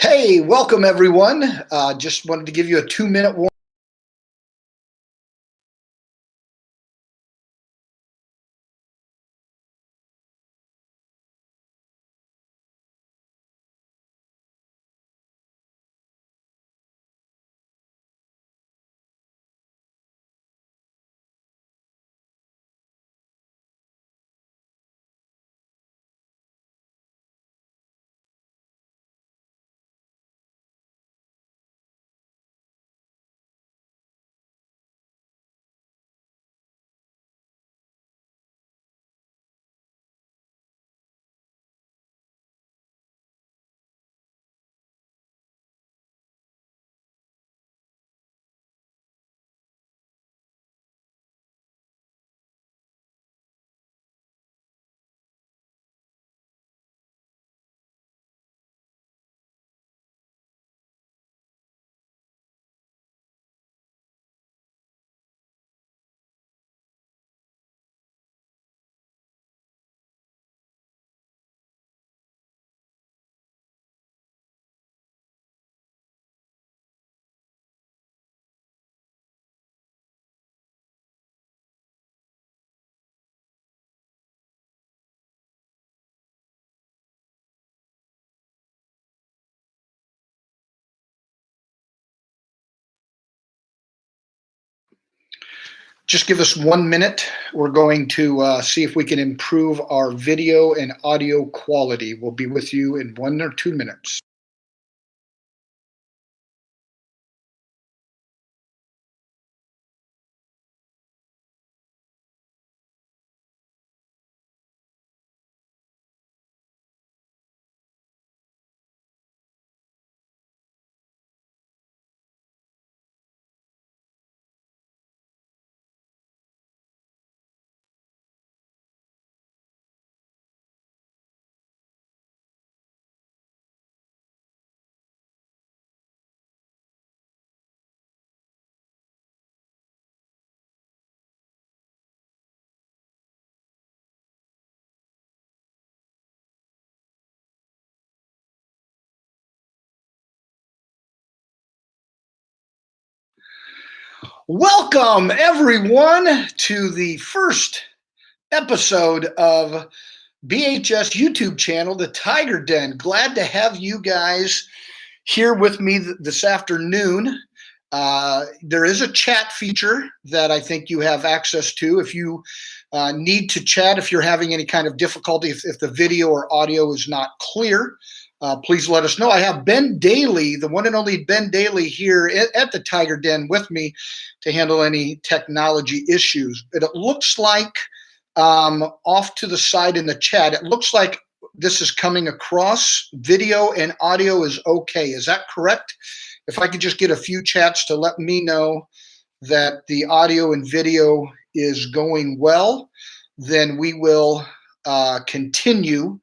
Hey, welcome everyone. Just wanted to give you a 2-minute warning. Just give us 1 minute. We're going to see if we can improve our video and audio quality. We'll be with you in 1 or 2 minutes. Welcome everyone to the first episode of BHS YouTube channel, The Tiger Den. Glad to have you guys here with me this afternoon. There is a chat feature that I think you have access to. If you need to chat, if you're having any kind of difficulty, if the video or audio is not clear, please let us know. I have Ben Daly, the one and only Ben Daly, here at the Tiger Den with me to handle any technology issues. But it looks like off to the side in the chat, it looks like this is coming across. Video and audio is okay. Is that correct? If I could just get a few chats to let me know that the audio and video is going well, then we will continue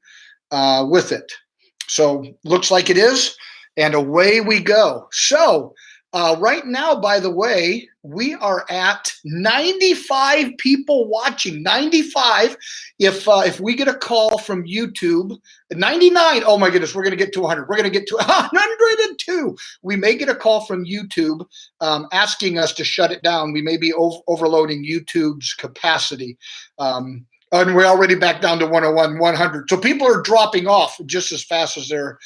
with it. So looks like it is, and away we go. So right now, by the way, we are at 95 people watching. 95. If we get a call from YouTube, 99. Oh my goodness, we're going to get to 100. We're going to get to 102. We may get a call from YouTube asking us to shut it down. We may be overloading YouTube's capacity. And we're already back down to 101, 100. So people are dropping off just as fast as they're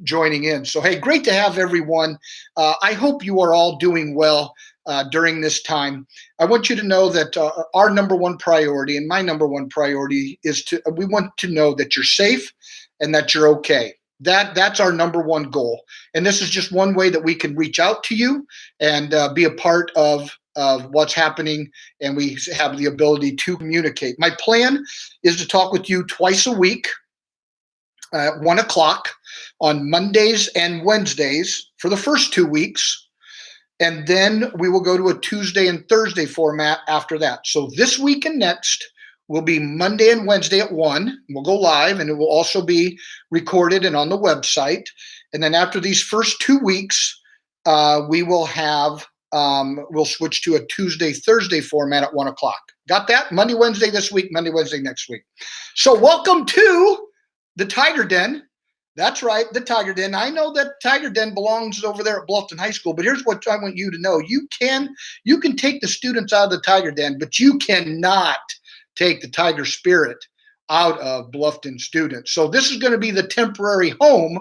joining in. So, hey, great to have everyone. I hope you are all doing well during this time. I want you to know that our number one priority and my number one priority is we want to know that you're safe and that you're okay. That's our number one goal. And this is just one way that we can reach out to you and be a part of what's happening, and we have the ability to communicate. My plan is to talk with you twice a week at 1 o'clock on Mondays and Wednesdays for the first 2 weeks. And then we will go to a Tuesday and Thursday format after that. So this week and next will be Monday and Wednesday at 1. We'll go live, and it will also be recorded and on the website. And then after these first 2 weeks, we will have we'll switch to a Tuesday, Thursday format at 1 o'clock. Got that? Monday, Wednesday this week, Monday, Wednesday next week. So welcome to the Tiger Den. That's right, the Tiger Den. I know that Tiger Den belongs over there at Bluffton High School, but here's what I want you to know. You can take the students out of the Tiger Den, but you cannot take the Tiger Spirit out of Bluffton students. So this is going to be the temporary home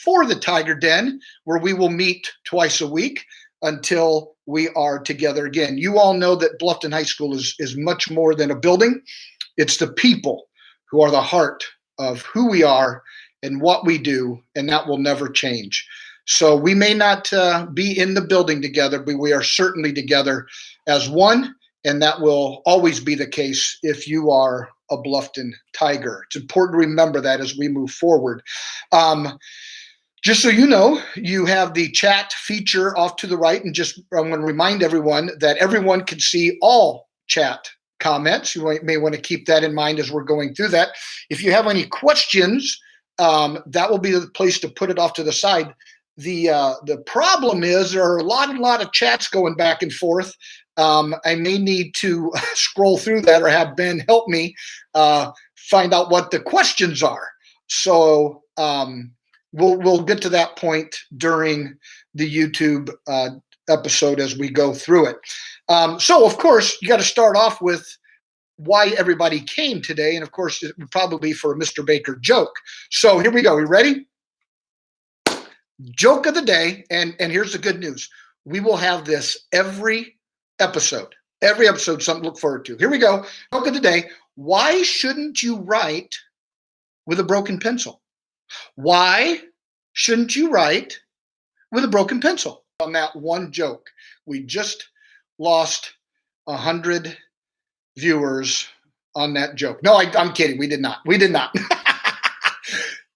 for the Tiger Den, where we will meet twice a week until we are together again. You all know that Bluffton High School is much more than a building. It's the people who are the heart of who we are and what we do, and that will never change. So we may not be in the building together, but we are certainly together as one, and that will always be the case if you are a Bluffton Tiger. It's important to remember that as we move forward. Just so you know, you have the chat feature off to the right, and just I'm going to remind everyone that everyone can see all chat comments. You may want to keep that in mind as we're going through that. If you have any questions, that will be the place to put it off to the side. The problem is there are a lot of chats going back and forth. I may need to scroll through that or have Ben help me find out what the questions are. So we'll get to that point during the YouTube episode as we go through it. So of course you got to start off with why everybody came today, and of course it would probably be for a Mr. Baker joke. So here we go. You ready? Joke of the day, and here's the good news. We will have this every episode, something to look forward to. Here we go. Joke of the day. Why shouldn't you write with a broken pencil? Why shouldn't you write with a broken pencil? On that one joke, we just lost 100 viewers on that joke. No, I'm kidding. We did not.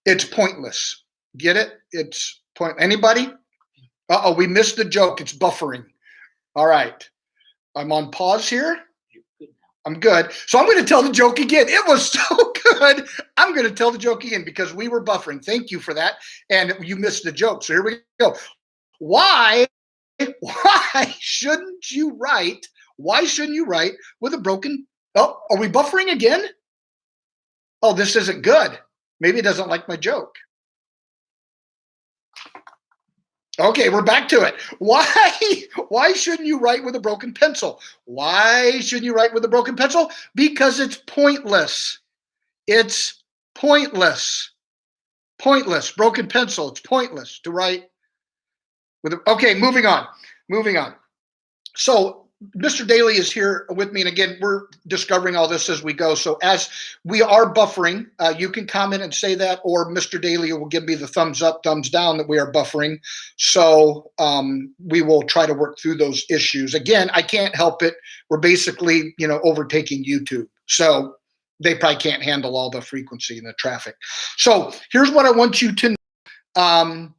It's pointless. Get it? It's point. Anybody? Uh-oh, we missed the joke. It's buffering. All right. I'm on pause here. I'm good. So I'm going to tell the joke again. It was so good. I'm going to tell the joke again because we were buffering. Thank you for that. And you missed the joke. So here we go. Why shouldn't you write? Why shouldn't you write with a broken? Oh, are we buffering again? Oh, this isn't good. Maybe it doesn't like my joke. Okay, we're back to it. Why shouldn't you write with a broken pencil? Why shouldn't you write with a broken pencil? Because it's pointless. It's pointless. Pointless. Broken pencil. It's pointless to write with a, okay, moving on. So Mr. Daly is here with me, and again, we're discovering all this as we go. So as we are buffering, you can comment and say that, or Mr. Daly will give me the thumbs up, thumbs down that we are buffering. So we will try to work through those issues. Again, I can't help it. We're basically, overtaking YouTube. So they probably can't handle all the frequency and the traffic. So here's what I want you to know.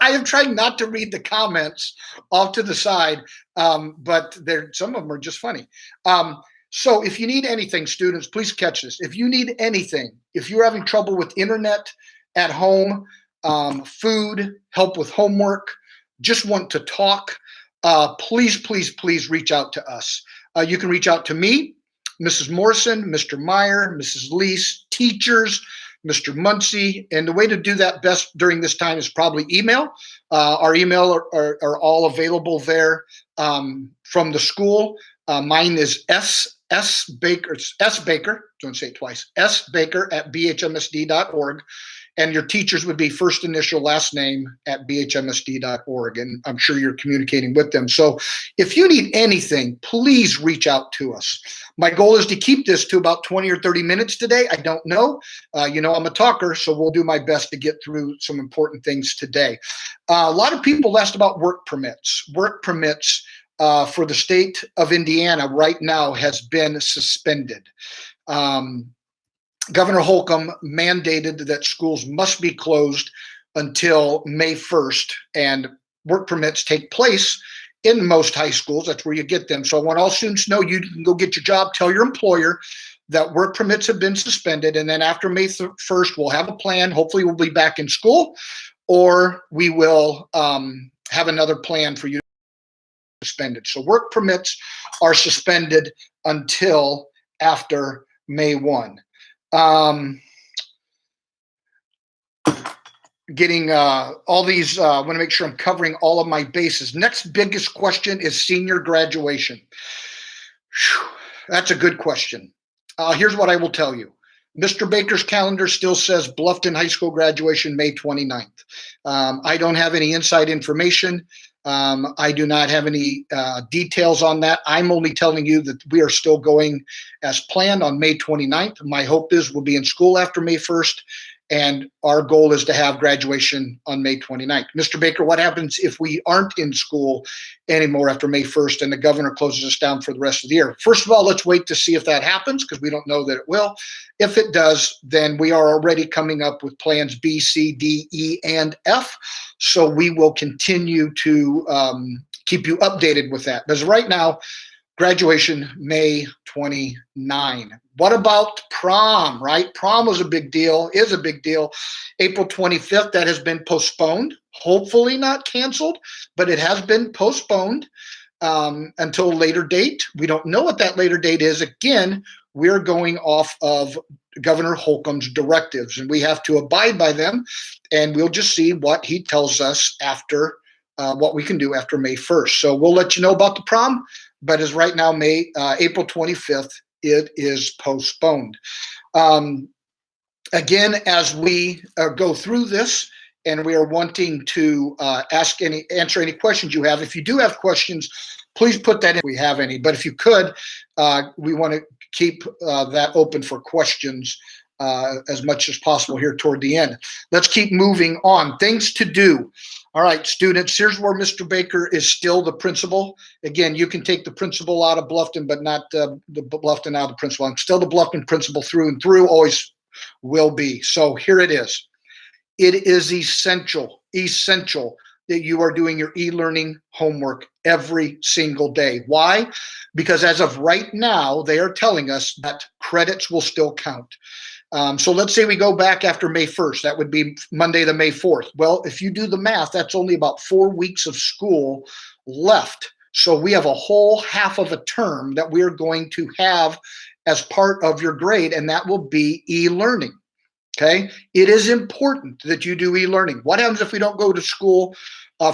I am trying not to read the comments off to the side, but some of them are just funny. So if you need anything, students, please catch this. If you need anything, if you're having trouble with internet at home, food, help with homework, just want to talk, please reach out to us. You can reach out to me, Mrs. Morrison, Mr. Meyer, Mrs. Lease, teachers, Mr. Muncie, and the way to do that best during this time is probably email. Our email are all available there from the school. Mine is S Baker, don't say it twice, sbaker@bhmsd.org. And your teachers would be first initial, last name at bhmsd.org. And I'm sure you're communicating with them. So if you need anything, please reach out to us. My goal is to keep this to about 20 or 30 minutes today. I don't know. I'm a talker, so we'll do my best to get through some important things today. A lot of people asked about work permits. Work permits for the state of Indiana right now has been suspended. Governor Holcomb mandated that schools must be closed until May 1st, and work permits take place in most high schools. That's where you get them. So I want all students to know you can go get your job, tell your employer that work permits have been suspended, and then after May 1st, we'll have a plan. Hopefully we'll be back in school, or we will have another plan for you suspended. So work permits are suspended until after May 1. getting all these. I want to make sure I'm covering all of my bases. Next biggest question is senior graduation. Whew, that's a good question. Here's what I will tell you. Mr. Baker's calendar still says Bluffton High School graduation May 29th. I don't have any inside information. I do not have any details on that. I'm only telling you that we are still going as planned on May 29th. My hope is we'll be in school after May 1st, and our goal is to have graduation on May 29th. Mr. Baker, what happens if we aren't in school anymore after May 1st and the governor closes us down for the rest of the year? First of all, let's wait to see if that happens, because we don't know that it will. If it does, then we are already coming up with plans B, C, D, E, and F. So we will continue to keep you updated with that. Because right now, graduation May 29. What about prom, right? Prom was a big deal, is a big deal. April 25th, that has been postponed. Hopefully not canceled, but it has been postponed until a later date. We don't know what that later date is. Again, we're going off of Governor Holcomb's directives, and we have to abide by them, and we'll just see what he tells us after what we can do after May 1st. So we'll let you know about the prom, but as right now, April 25th, it is postponed. Again, as we go through this, and we are wanting to answer any questions you have. If you do have questions, please put that in if we have any. But if you could, we want to keep that open for questions as much as possible here toward the end. Let's keep moving on. Things to do. All right, students, here's where Mr. Baker is still the principal. Again, you can take the principal out of Bluffton, but not the Bluffton out of the principal. I'm still the Bluffton principal through and through, always will be. So here it is. It is essential that you are doing your e-learning homework every single day. Why? Because as of right now, they are telling us that credits will still count. So let's say we go back after May 1st. That would be Monday, the May 4th. Well, if you do the math, that's only about 4 weeks of school left. So we have a whole half of a term that we're going to have as part of your grade, and that will be e-learning. Okay, it is important that you do e-learning. What happens if we don't go to school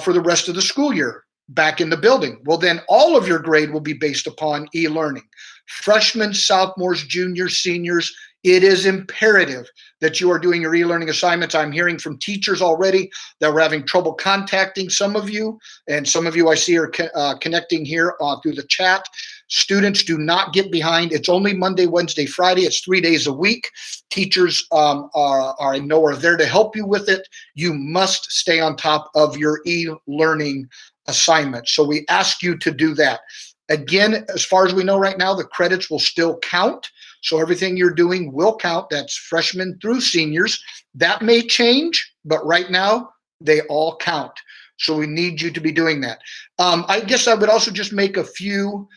for the rest of the school year back in the building? Well, then all of your grade will be based upon e-learning. Freshmen, sophomores, juniors, seniors, it is imperative that you are doing your e-learning assignments. I'm hearing from teachers already that we're having trouble contacting some of you, and some of you I see are connecting here through the chat. Students, do not get behind. It's only Monday, Wednesday, Friday. It's 3 days a week. Teachers I know are there to help you with it. You must stay on top of your e-learning assignment. So we ask you to do that. Again, as far as we know right now, the credits will still count. So everything you're doing will count. That's freshmen through seniors. That may change, but right now they all count. So we need you to be doing that. I guess I would also just make a few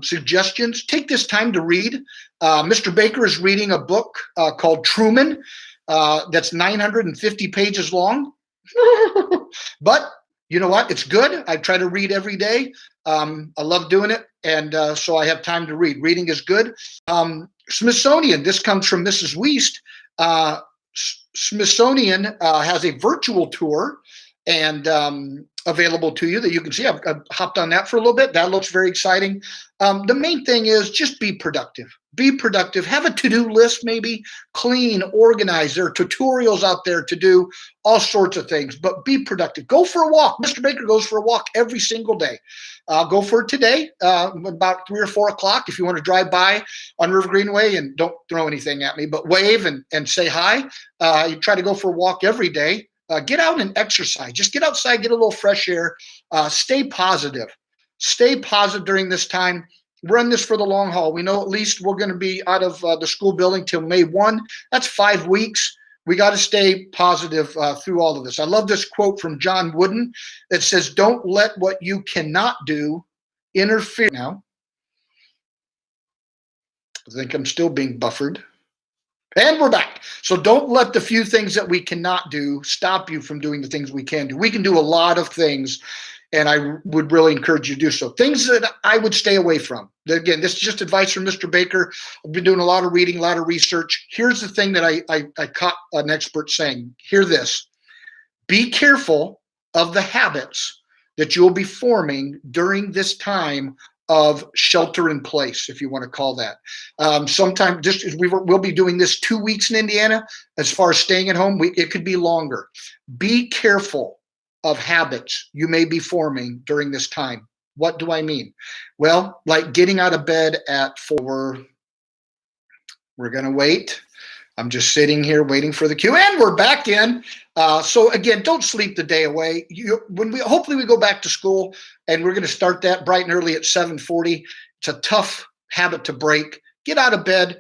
suggestions. Take this time to read. Mr. Baker is reading a book called Truman that's 950 pages long. But you know what? It's good. I try to read every day. I love doing it. And so I have time to read. Reading is good. Smithsonian, this comes from Mrs. Wiest. Smithsonian has a virtual tour and available to you that you can see. I've hopped on that for a little bit. That looks very exciting. The main thing is just be productive. Be productive. Have a to-do list, maybe clean, organize. There are tutorials out there to do all sorts of things, but be productive. Go for a walk. Mr. Baker goes for a walk every single day. Go for it today, about 3 or 4 o'clock. If you want to drive by on River Greenway, and don't throw anything at me, but wave and say hi. You try to go for a walk every day. Get out and exercise. Just get outside, get a little fresh air. Stay positive. Stay positive during this time. We're in this for the long haul. We know at least we're going to be out of the school building till May 1. That's 5 weeks. We got to stay positive through all of this. I love this quote from John Wooden that says, "Don't let what you cannot do interfere." Now, I think I'm still being buffered. And we're back. So don't let the few things that we cannot do stop you from doing the things we can do. We can do a lot of things, and I would really encourage you to do so. Things that I would stay away from. Again, this is just advice from Mr. Baker. I've been doing a lot of reading, a lot of research. Here's the thing that I caught an expert saying. Hear this. Be careful of the habits that you'll be forming during this time of shelter in place, if you want to call that. Sometime we'll be doing this 2 weeks in Indiana. As far as staying at home, it could be longer. Be careful of habits you may be forming during this time. What do I mean? Well, like getting out of bed at 4. We're going to wait. I'm just sitting here waiting for the cue, and we're back in. So again, don't sleep the day away. Hopefully we go back to school, and we're going to start that bright and early at 7:40. It's a tough habit to break. Get out of bed.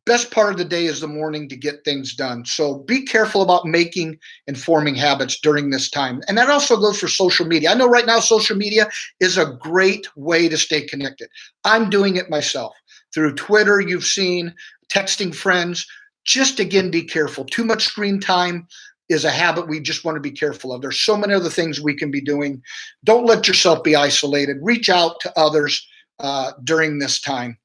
Best part of the day is the morning to get things done. So be careful about making and forming habits during this time. And that also goes for social media. I know right now social media is a great way to stay connected. I'm doing it myself. Through Twitter, you've seen, texting friends. Just again, be careful. Too much screen time is a habit we just want to be careful of. There's so many other things we can be doing. Don't let yourself be isolated. Reach out to others during this time.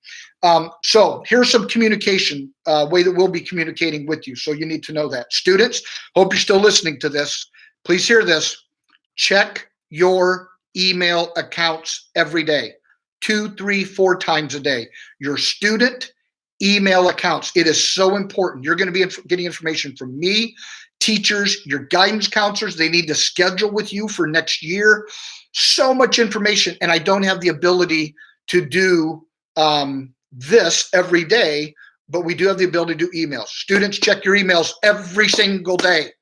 So here's some communication way that we'll be communicating with you. So you need to know that. Students, hope you're still listening to this. Please hear this. Check your email accounts every day, 2, 3, 4 times a day. Your student email accounts. It is so important. You're going to be getting information from me, teachers, your guidance counselors. They need to schedule with you for next year. So much information, and I don't have the ability to do this every day, but we do have the ability to do emails. Students, check your emails every single day.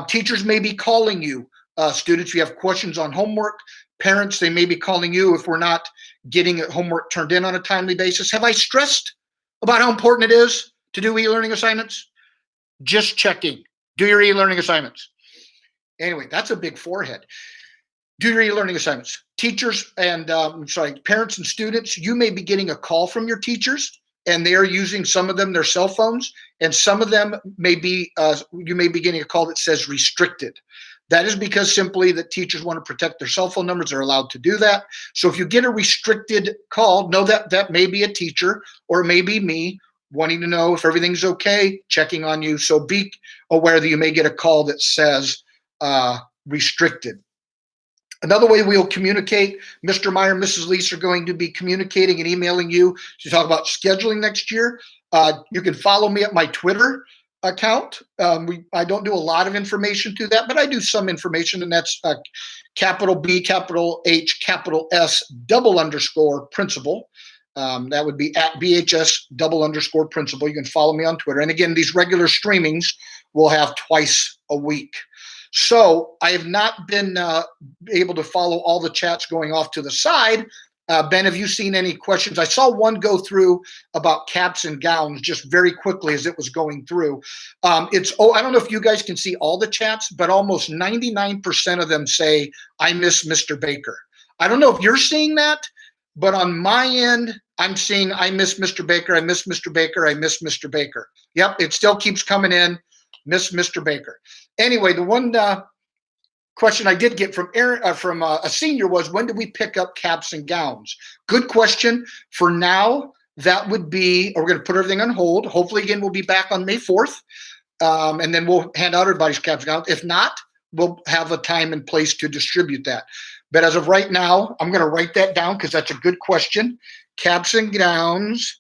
Teachers may be calling you. Students, if you have questions on homework. Parents, they may be calling you if we're not getting homework turned in on a timely basis. Have I stressed about how important it is to do e-learning assignments? Just checking. Do your e-learning assignments. Anyway, that's a big forehead. Do your e-learning assignments. Teachers and parents and students, you may be getting a call from your teachers, and they are using, some of them, their cell phones, and some of them may be, you may be getting a call that says restricted. That is because simply that teachers want to protect their cell phone numbers. They're allowed to do that. So if you get a restricted call, know that that may be a teacher, or it may be me wanting to know if everything's okay, checking on you. So be aware that you may get a call that says restricted. Another way we'll communicate, Mr. Meyer and Mrs. Lease are going to be communicating and emailing you to talk about scheduling next year. You can follow me at my Twitter account. I don't do a lot of information to that, but I do some information, and that's capital B, capital H, capital S, _, principal. That would be at BHS _ principal. You can follow me on Twitter. And again, these regular streamings we'll have twice a week. So I have not been able to follow all the chats going off to the side. Ben, have you seen any questions? I saw one go through about caps and gowns just very quickly as it was going through. I don't know if you guys can see all the chats, but almost 99% of them say, I miss Mr. Baker. I don't know if you're seeing that, but on my end, I'm seeing, I miss Mr. Baker, I miss Mr. Baker, I miss Mr. Baker. Yep, it still keeps coming in, miss Mr. Baker. Anyway, the one question I did get from a senior was, when did we pick up caps and gowns? Good question. For now, that would be, we're going to put everything on hold. Hopefully, again, we'll be back on May 4th, and then we'll hand out everybody's caps and gowns. If not, we'll have a time and place to distribute that. But as of right now, I'm going to write that down because that's a good question. Caps and gowns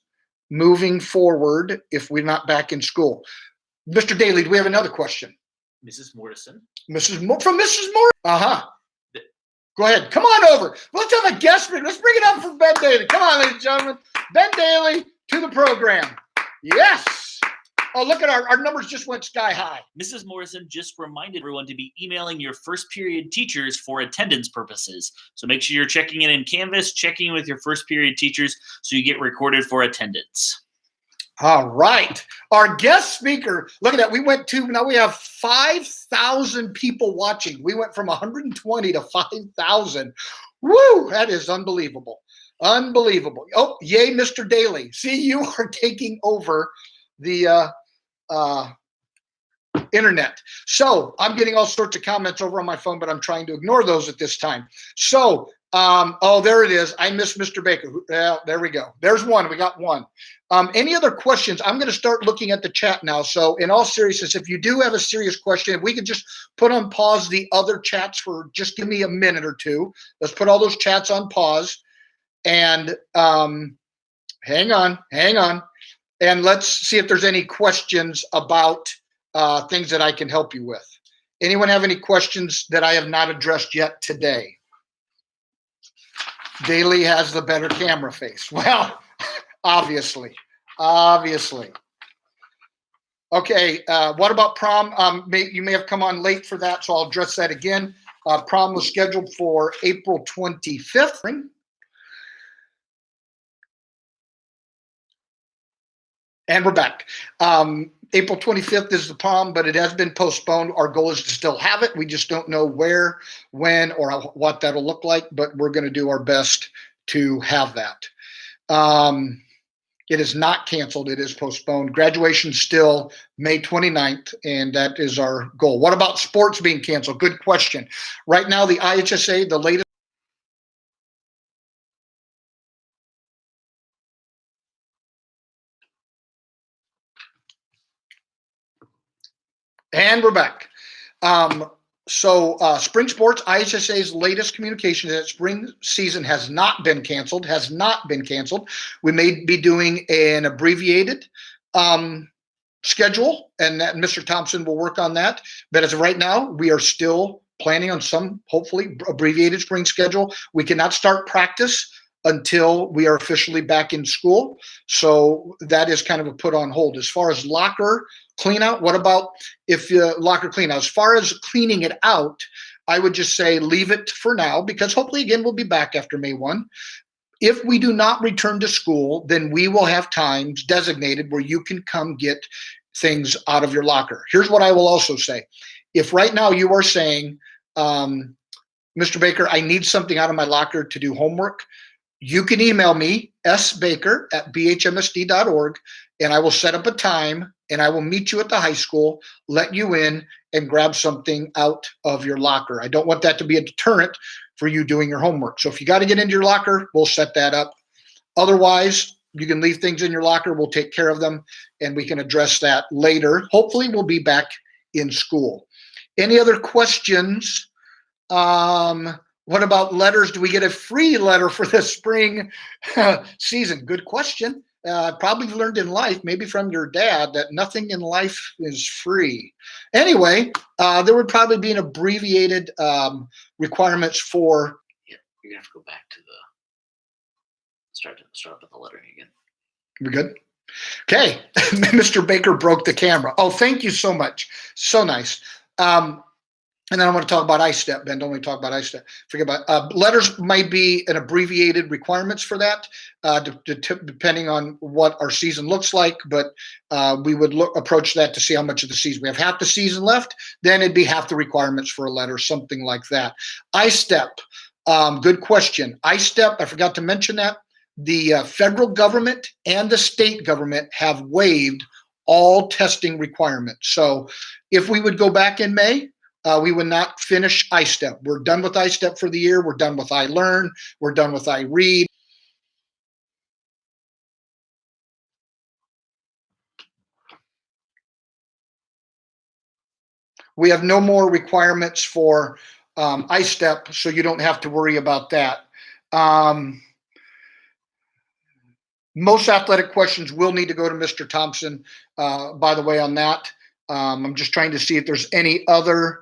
moving forward if we're not back in school. Mr. Daly, do we have another question? Mrs. Morrison. From Mrs. Morrison. Uh-huh. Go ahead. Come on over. Let's have a guest. Let's bring it up for Ben Daly. Come on, ladies and gentlemen. Ben Daly to the program. Yes. Oh, look at our numbers just went sky high. Mrs. Morrison just reminded everyone to be emailing your first period teachers for attendance purposes. So make sure you're checking in Canvas, checking in with your first period teachers so you get recorded for attendance. All right. Our guest speaker, look at that. Now we have 5,000 people watching. We went from 120 to 5,000. Woo, that is unbelievable. Unbelievable. Oh, yay, Mr. Daly. See, you are taking over the internet. So I'm getting all sorts of comments over on my phone, but I'm trying to ignore those at this time. So Oh, there it is. I missed Mr. Baker. There we go. There's one. We got one. Any other questions? I'm going to start looking at the chat now. So in all seriousness, if you do have a serious question, if we could just put on pause the other chats for just give me a minute or two. Let's put all those chats on pause and hang on. And let's see if there's any questions about things that I can help you with. Anyone have any questions that I have not addressed yet today? Daly has the better camera face. Well, obviously. Okay, what about prom? You may have come on late for that, so I'll address that again. Prom was scheduled for April 25th. And we're back. April 25th is the prom, but it has been postponed. Our goal is to still have it. We just don't know where, when, or what that'll look like, but we're going to do our best to have that. It is not canceled. It is postponed. Graduation still May 29th, and that is our goal. What about sports being canceled? Good question. Right now, the IHSA, the latest. And we're back. Spring sports, IHSA's latest communication is that spring season has not been canceled, We may be doing an abbreviated schedule, and that Mr. Thompson will work on that. But as of right now, we are still planning on some, hopefully, abbreviated spring schedule. We cannot start practice until we are officially back in school. So that is kind of a put on hold. As far as locker clean out, what about if locker clean out? As far as cleaning it out, I would just say leave it for now, because hopefully again we'll be back after May 1. If we do not return to school, then we will have times designated where you can come get things out of your locker. Here's what I will also say. If right now you are saying, Mr. Baker, I need something out of my locker to do homework, you can email me, sbaker@bhmsd.org, and I will set up a time and I will meet you at the high school, let you in, and grab something out of your locker. I don't want that to be a deterrent for you doing your homework. So if you got to get into your locker, we'll set that up. Otherwise, you can leave things in your locker. We'll take care of them, and we can address that later. Hopefully, we'll be back in school. Any other questions? What about letters? Do we get a free letter for the spring season? Good question. Probably learned in life, maybe from your dad, that nothing in life is free. Anyway, there would probably be an abbreviated requirements for. Yeah, you're gonna have to go back to the start with the lettering again. We good? Okay, Mr. Baker broke the camera. Oh, thank you so much. So nice. And then I want to talk about ISTEP, Ben. Don't want to talk about ISTEP. Forget about letters. Might be an abbreviated requirements for that, depending on what our season looks like. But we would approach that to see how much of the season. We have half the season left, then it'd be half the requirements for a letter, something like that. ISTEP, good question. ISTEP, I forgot to mention that. The federal government and the state government have waived all testing requirements. So if we would go back in May, we would not finish ISTEP. We're done with ISTEP for the year. We're done with iLearn. We're done with iRead. We have no more requirements for ISTEP, so you don't have to worry about that. Most athletic questions will need to go to Mr. Thompson, by the way, on that. I'm just trying to see if there's any other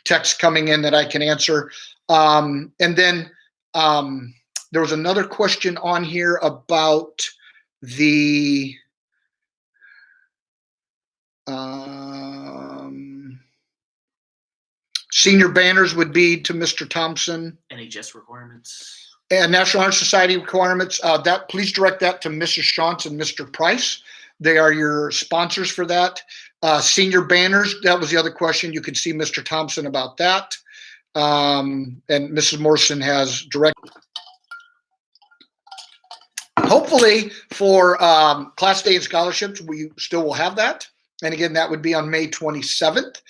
text coming in that I can answer. And then there was another question on here about the senior banners would be to Mr. Thompson. NHS requirements. And National Honor Society requirements. That please direct that to Mrs. Shantz and Mr. Price. They are your sponsors for that. Senior banners, that was the other question. You can see Mr. Thompson about that. And Mrs. Morrison has direct. Hopefully for Class Day and scholarships, we still will have that. And again, that would be on May 27th.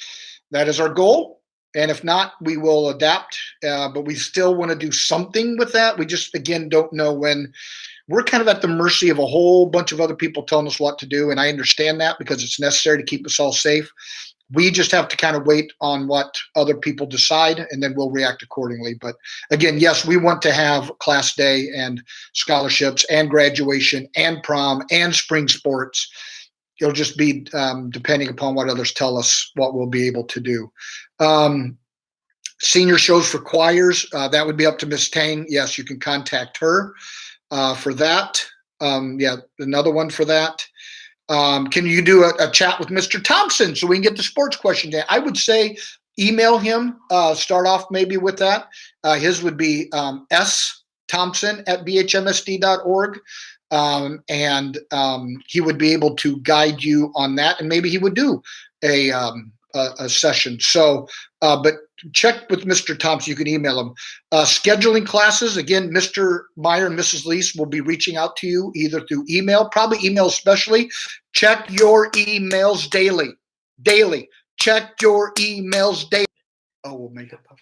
That is our goal. And if not, we will adapt, but we still want to do something with that. We just, again, don't know when. We're kind of at the mercy of a whole bunch of other people telling us what to do, and I understand that because it's necessary to keep us all safe. We just have to kind of wait on what other people decide, and then we'll react accordingly. But again, yes, we want to have class day and scholarships and graduation and prom and spring sports. It'll just be depending upon what others tell us what we'll be able to do. Senior shows for choirs, that would be up to Miss Tang. Yes, you can contact her for that. Yeah, another one for that. Can you do a chat with Mr. Thompson so we can get the sports question down? I would say email him, start off maybe with that. His would be sthompson@bhmsd.org. And he would be able to guide you on that, and maybe he would do a session. So, but check with Mr. Thompson. You can email him. Scheduling classes, again, Mr. Meyer and Mrs. Lease will be reaching out to you either through email, probably email especially. Check your emails daily. Daily. Check your emails daily. Oh, we'll make it public.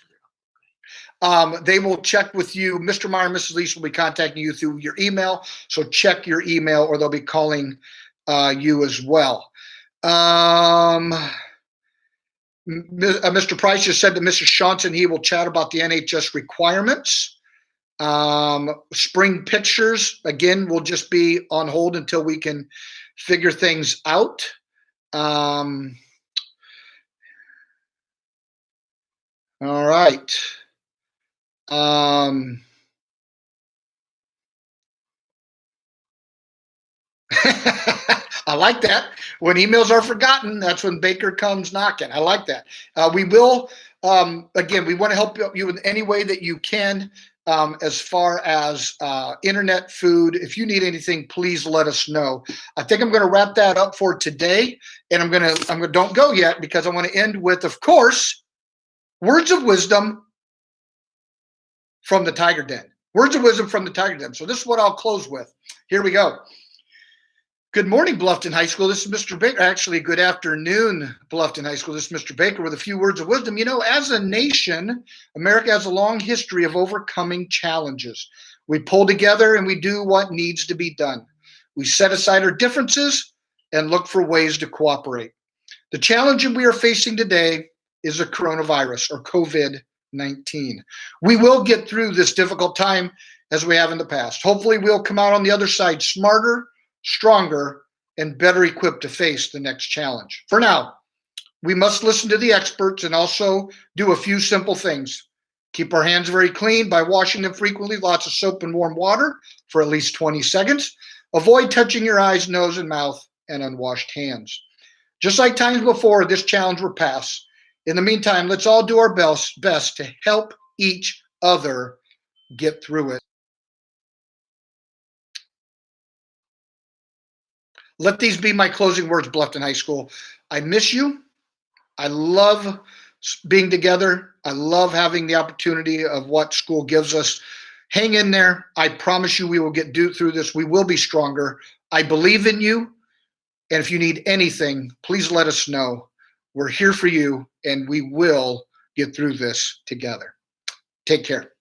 They will check with you. Mr. Meyer and Mrs. Lease will be contacting you through your email. So check your email, or they'll be calling you as well. Mr. Price just said to Mrs. Shaunson he will chat about the NHS requirements. Spring pictures, again, will just be on hold until we can figure things out. All right. I like that. When emails are forgotten, that's when Baker comes knocking. I like that. We will, again, we want to help you in any way that you can, as far as internet, food. If you need anything, please let us know. I think I'm going to wrap that up for today, and I'm going to don't go yet because I want to end with, of course, words of wisdom from the Tiger Den. Words of wisdom from the Tiger Den. So this is what I'll close with. Here we go. Good morning, Bluffton High School. This is Mr. Baker. Actually, good afternoon, Bluffton High School. This is Mr. Baker with a few words of wisdom. You know, as a nation, America has a long history of overcoming challenges. We pull together and we do what needs to be done. We set aside our differences and look for ways to cooperate. The challenge we are facing today is a coronavirus, or COVID-19. We will get through this difficult time as we have in the past. Hopefully, we'll come out on the other side smarter, stronger, and better equipped to face the next challenge. For now, we must listen to the experts and also do a few simple things. Keep our hands very clean by washing them frequently, lots of soap and warm water for at least 20 seconds. Avoid touching your eyes, nose, and mouth and unwashed hands. Just like times before, this challenge will pass. In the meantime, let's all do our best to help each other get through it. Let these be my closing words, Bluffton High School. I miss you. I love being together. I love having the opportunity of what school gives us. Hang in there. I promise you we will get through this. We will be stronger. I believe in you. And if you need anything, please let us know. We're here for you, and we will get through this together. Take care.